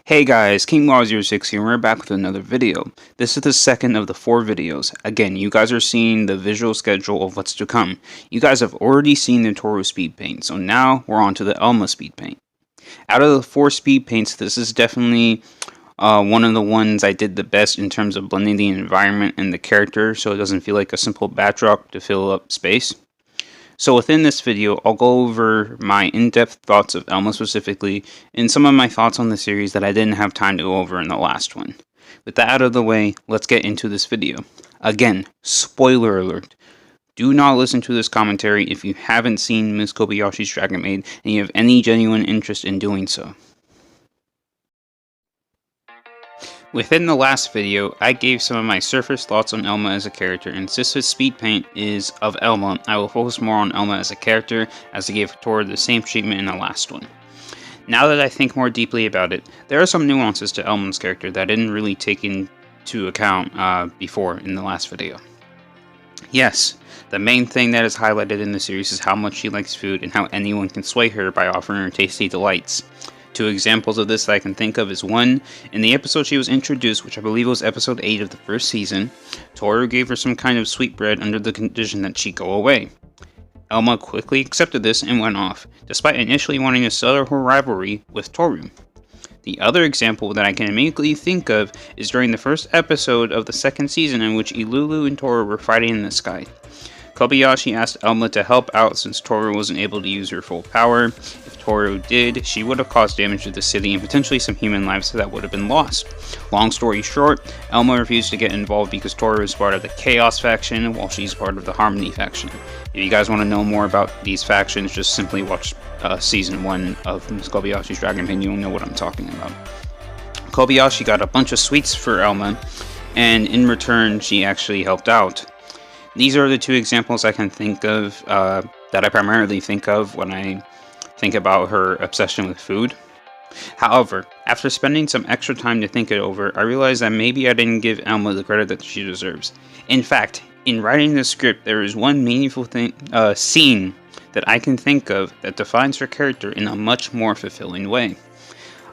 Hey guys, KingLaw06 here, and we're back with another video. This is the second of the 4 videos. Again, you guys are seeing the visual schedule of what's to come. You guys have already seen the Toru Speedpaint, so now we're on to the Elma Speedpaint. Out of the 4 Speedpaints, this is definitely one of the ones I did the best in terms of blending the environment and the character, so it doesn't feel like a simple backdrop to fill up space. So within this video, I'll go over my in-depth thoughts of Elma specifically, and some of my thoughts on the series that I didn't have time to go over in the last one. With that out of the way, let's get into this video. Again, spoiler alert. Do not listen to this commentary if you haven't seen Ms. Kobayashi's Dragon Maid and you have any genuine interest in doing so. Within the last video, I gave some of my surface thoughts on Elma as a character, and since this speed paint is of Elma, I will focus more on Elma as a character, as I gave Toru the same treatment in the last one. Now that I think more deeply about it, there are some nuances to Elma's character that I didn't really take into account before in the last video. Yes, the main thing that is highlighted in the series is how much she likes food and how anyone can sway her by offering her tasty delights. 2 examples of this that I can think of is one, in the episode she was introduced, which I believe was episode 8 of the first season, Toru gave her some kind of sweetbread under the condition that she go away. Elma quickly accepted this and went off, despite initially wanting to settle her rivalry with Toru. The other example that I can immediately think of is during the first episode of the second season in which Ilulu and Toru were fighting in the sky. Kobayashi asked Elma to help out since Toru wasn't able to use her full power. If Toru did, she would have caused damage to the city and potentially some human lives that would have been lost. Long story short, Elma refused to get involved because Toru is part of the Chaos faction while she's part of the Harmony faction. If you guys want to know more about these factions, just simply watch Season 1 of Ms. Kobayashi's Dragon Maid, you'll know what I'm talking about. Kobayashi got a bunch of sweets for Elma, and in return, she actually helped out. These are the 2 examples I can think of that I primarily think of when I think about her obsession with food. However, after spending some extra time to think it over, I realized that maybe I didn't give Elma the credit that she deserves. In fact, in writing the script, there is one meaningful scene that I can think of that defines her character in a much more fulfilling way.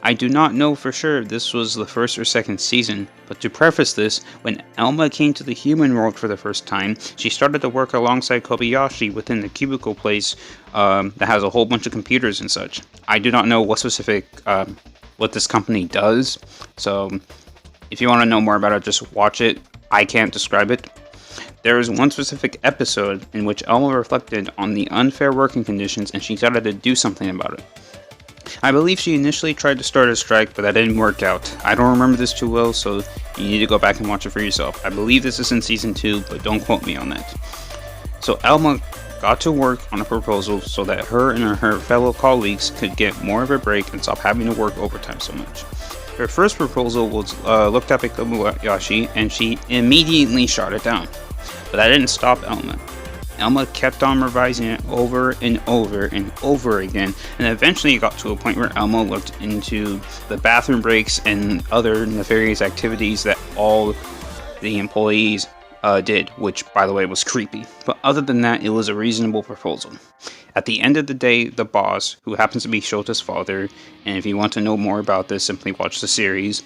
I do not know for sure if this was the first or second season, but to preface this, when Elma came to the human world for the first time, she started to work alongside Kobayashi within the cubicle place that has a whole bunch of computers and such. I do not know what specific, what this company does, so if you want to know more about it, just watch it. I can't describe it. There is one specific episode in which Elma reflected on the unfair working conditions and she decided to do something about it. I believe she initially tried to start a strike, but that didn't work out. I don't remember this too well, so you need to go back and watch it for yourself. I believe this is in Season 2, but don't quote me on that. So Elma got to work on a proposal so that her and her fellow colleagues could get more of a break and stop having to work overtime so much. Her first proposal was looked up at Kobayashi, and she immediately shot it down. But that didn't stop Elma. Elma kept on revising it over and over and over again, and eventually it got to a point where Elma looked into the bathroom breaks and other nefarious activities that all the employees did, which, by the way, was creepy. But other than that, it was a reasonable proposal. At the end of the day, the boss, who happens to be Shota's father, and if you want to know more about this, simply watch the series,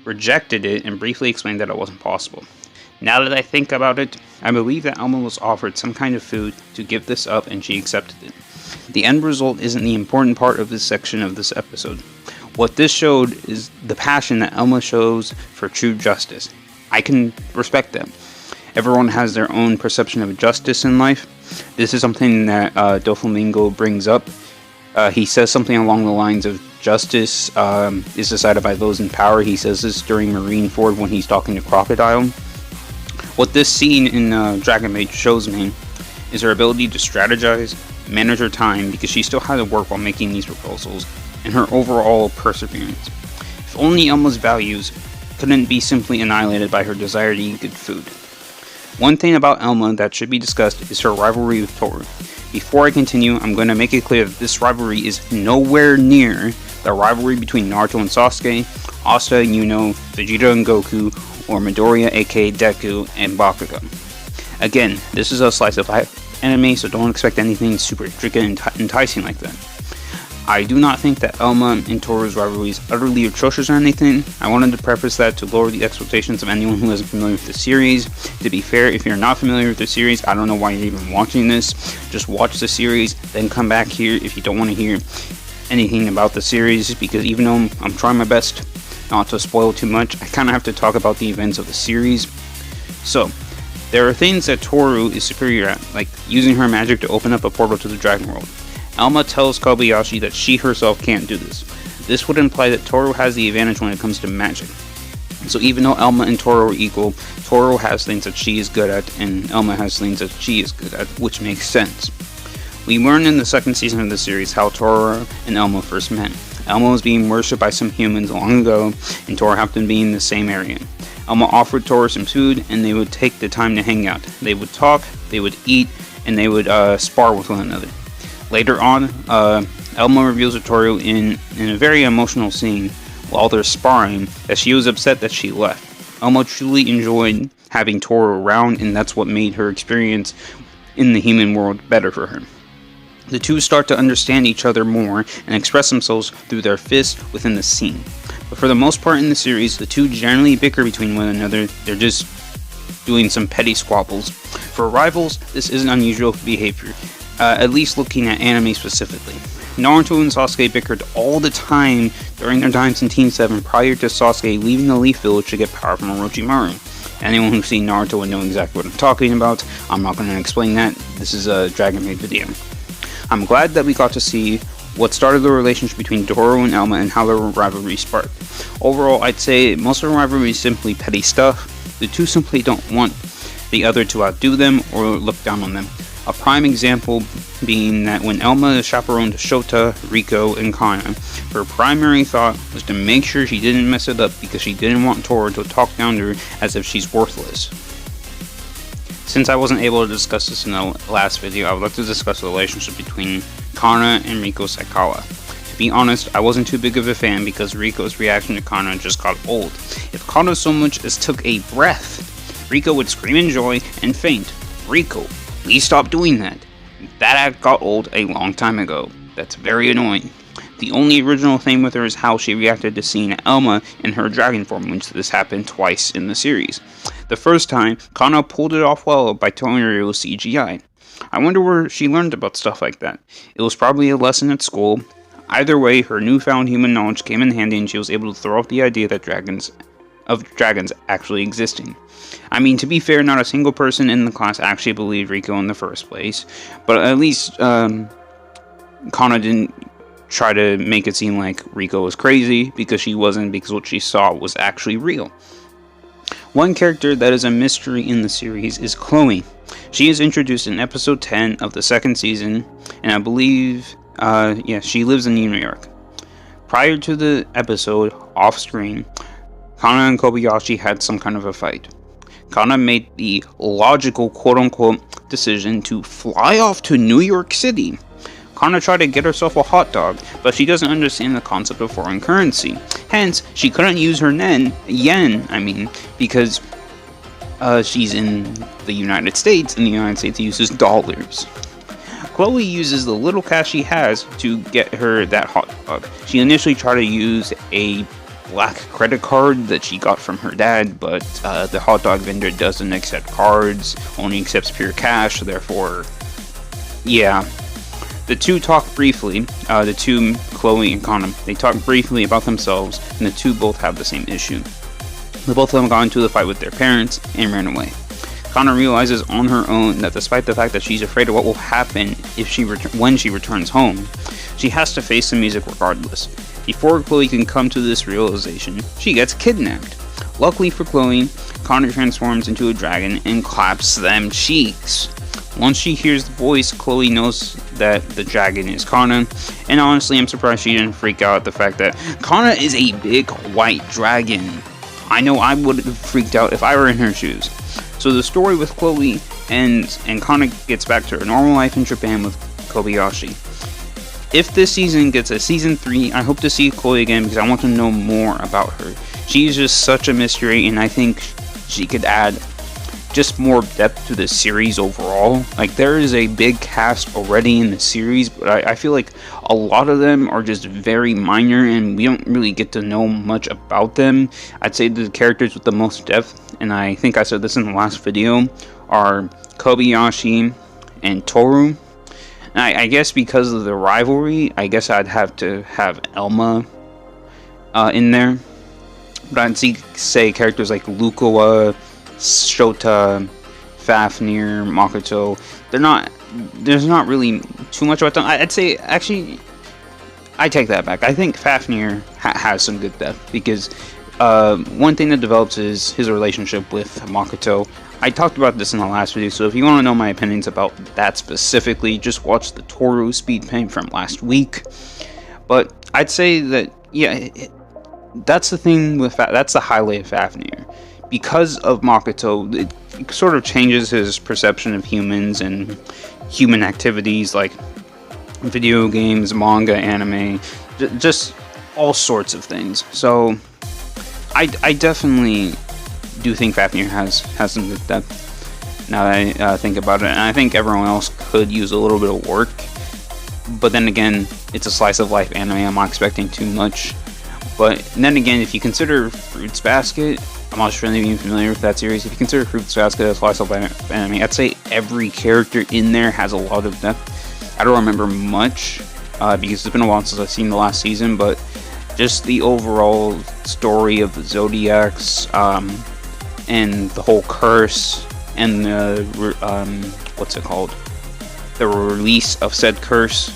rejected it and briefly explained that it wasn't possible. Now that I think about it, I believe that Elma was offered some kind of food to give this up and she accepted it. The end result isn't the important part of this section of this episode. What this showed is the passion that Elma shows for true justice. I can respect that. Everyone has their own perception of justice in life. This is something that Doflamingo brings up. He says something along the lines of justice is decided by those in power. He says this during Marineford when he's talking to Crocodile. What this scene in Dragon Maid shows me is her ability to strategize, manage her time because she still had to work while making these proposals, and her overall perseverance. If only Elma's values couldn't be simply annihilated by her desire to eat good food. One thing about Elma that should be discussed is her rivalry with Toru. Before I continue, I'm going to make it clear that this rivalry is nowhere near the rivalry between Naruto and Sasuke, Asta and Yuno, Vegeta and Goku, or Midoriya aka Deku and Bakugo. Again, this is a slice of life anime, so don't expect anything super intricate and enticing like that. I do not think that Elma and Toru's rivalry is utterly atrocious or anything. I wanted to preface that to lower the expectations of anyone who isn't familiar with the series. To be fair, if you're not familiar with the series, I don't know why you're even watching this. Just watch the series, then come back here if you don't want to hear anything about the series, because even though I'm trying my best not to spoil too much, I kind of have to talk about the events of the series. So, there are things that Toru is superior at, like using her magic to open up a portal to the Dragon World. Elma tells Kobayashi that she herself can't do this. This would imply that Toru has the advantage when it comes to magic. So even though Elma and Toru are equal, Toru has things that she is good at, and Elma has things that she is good at, which makes sense. We learn in the second season of the series how Toru and Elma first met. Elma was being worshipped by some humans long ago, and Toru happened to be in the same area. Elma offered Toru some food, and they would take the time to hang out. They would talk, they would eat, and they would spar with one another. Later on, Elma reveals to Toru in a very emotional scene while they're sparring that she was upset that she left. Elma truly enjoyed having Toru around, and that's what made her experience in the human world better for her. The two start to understand each other more and express themselves through their fists within the scene. But for the most part in the series, the two generally bicker between one another. They're just doing some petty squabbles. For rivals, this isn't unusual behavior. At least looking at anime specifically. Naruto and Sasuke bickered all the time during their times in Team 7 prior to Sasuke leaving the Leaf Village to get power from Orochimaru. Anyone who's seen Naruto would know exactly what I'm talking about. I'm not going to explain that. This is a Dragon Maid video. I'm glad that we got to see what started the relationship between Toru and Elma and how their rivalry sparked. Overall, I'd say most of the rivalry is simply petty stuff. The two simply don't want the other to outdo them or look down on them. A prime example being that when Elma chaperoned Shota, Riko, and Kanna, her primary thought was to make sure she didn't mess it up because she didn't want Toru to talk down to her as if she's worthless. Since I wasn't able to discuss this in the last video, I would like to discuss the relationship between Kanna and Riko Saikawa. To be honest, I wasn't too big of a fan because Riko's reaction to Kanna just got old. If Kanna so much as took a breath, Riko would scream in joy and faint. Riko, please stop doing that. That act got old a long time ago. That's very annoying. The only original thing with her is how she reacted to seeing Elma in her dragon form, which this happened twice in the series. The first time, Kanna pulled it off well by telling her it was CGI. I wonder where she learned about stuff like that. It was probably a lesson at school. Either way, her newfound human knowledge came in handy and she was able to throw out the idea that dragons actually existing. I mean, to be fair, not a single person in the class actually believed Riko in the first place, but at least Kanna didn't try to make it seem like Riko was crazy, because she wasn't, because what she saw was actually real. One character that is a mystery in the series is Chloe. She is introduced in episode 10 of the second season, and I believe, she lives in New York. Prior to the episode, off screen, Kanna and Kobayashi had some kind of a fight. Kanna made the logical quote-unquote decision to fly off to New York City. Kanna tried to get herself a hot dog, but she doesn't understand the concept of foreign currency. Hence, she couldn't use her yen, because she's in the United States, and the United States uses dollars. Chloe uses the little cash she has to get her that hot dog. She initially tried to use a black credit card that she got from her dad, but the hot dog vendor doesn't accept cards, only accepts pure cash, therefore, yeah. The two talk briefly, Chloe and Kanna, they talk briefly about themselves, and the two both have the same issue. The both of them got into the fight with their parents and ran away. Kanna realizes on her own that despite the fact that she's afraid of what will happen if when she returns home, she has to face the music regardless. Before Chloe can come to this realization, she gets kidnapped. Luckily for Chloe, Kanna transforms into a dragon and claps them cheeks. Once she hears the voice, Chloe knows that the dragon is Kanna, and honestly I'm surprised she didn't freak out at the fact that Kanna is a big white dragon. I know I would have freaked out if I were in her shoes. So the story with Chloe ends, and Kanna gets back to her normal life in Japan with Kobayashi. If this season gets a season 3, I hope to see Chloe again because I want to know more about her. She's just such a mystery, and I think she could add just more depth to the series overall. Like, there is a big cast already in the series, but I feel like a lot of them are just very minor and we don't really get to know much about them. I'd say the characters with the most depth, and I think I said this in the last video, are Kobayashi and Toru. And I guess because of the rivalry, I guess I'd have to have Elma in there. But I'd say characters like Lukawa, Shota, Fafnir, Makoto, there's not really too much about them. I'd say, actually, I take that back. I think Fafnir has some good depth, because one thing that develops is his relationship with Makoto. I talked about this in the last video, so if you want to know my opinions about that specifically, just watch the Toru Speedpaint from last week. But I'd say that, yeah, that's the thing with that's the highlight of Fafnir. Because of Makoto, it sort of changes his perception of humans and human activities like video games, manga, anime, just all sorts of things. So I definitely do think Fafnir has some good depth, now that I think about it, and I think everyone else could use a little bit of work. But then again, it's a slice of life anime, I'm not expecting too much. But then again, if you consider Fruits Basket, I'm not sure if you're familiar with that series. If you consider Fruits Basket a slice of life anime, I'd say every character in there has a lot of depth. I don't remember much because it's been a while since I've seen the last season, but just the overall story of the Zodiacs and the whole curse and the what's it called? The release of said curse.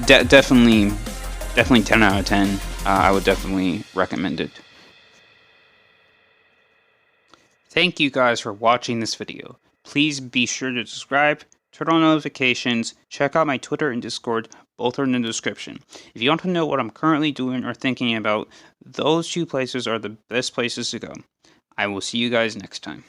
Definitely 10 out of 10. I would definitely recommend it. Thank you guys for watching this video. Please be sure to subscribe, turn on notifications, check out my Twitter and Discord, both are in the description. If you want to know what I'm currently doing or thinking about, those two places are the best places to go. I will see you guys next time.